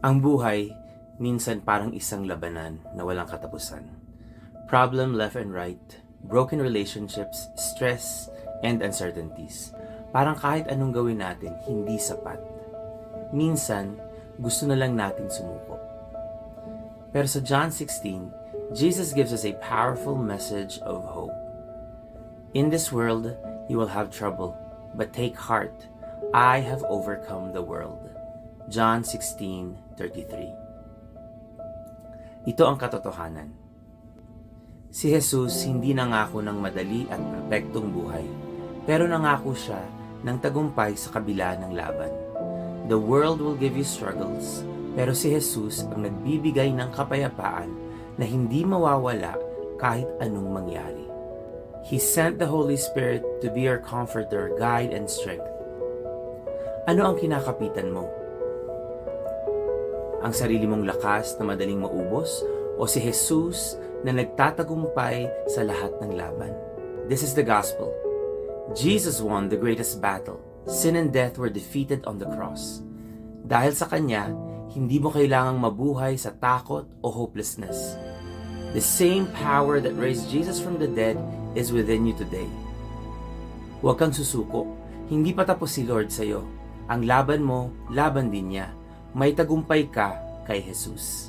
Ang buhay, minsan parang isang labanan na walang katapusan. Problem left and right, broken relationships, stress, and uncertainties. Parang kahit anong gawin natin, hindi sapat. Minsan, gusto na lang natin sumuko. Pero sa John 16, Jesus gives us a powerful message of hope. In this world, you will have trouble, but take heart. I have overcome the world. John 16:33. Ito ang katotohanan. Si Jesus hindi nangako ng madali at perpektong buhay, pero nangako siya ng tagumpay sa kabila ng laban. The world will give you struggles, pero si Jesus ang nagbibigay ng kapayapaan na hindi mawawala kahit anong mangyari. He sent the Holy Spirit to be your comforter, guide, and strength. Ano ang kinakapitan mo? Ang sarili mong lakas na madaling maubos o si Jesus na nagtatagumpay sa lahat ng laban? This is the gospel. Jesus won the greatest battle. Sin and death were defeated on the cross. Dahil sa Kanya, hindi mo kailangang mabuhay sa takot o hopelessness. The same power that raised Jesus from the dead is within you today. Huwag kang susuko. Hindi pa tapos si Lord sa'yo. Ang laban mo, laban din niya. May tagumpay ka kay Jesus.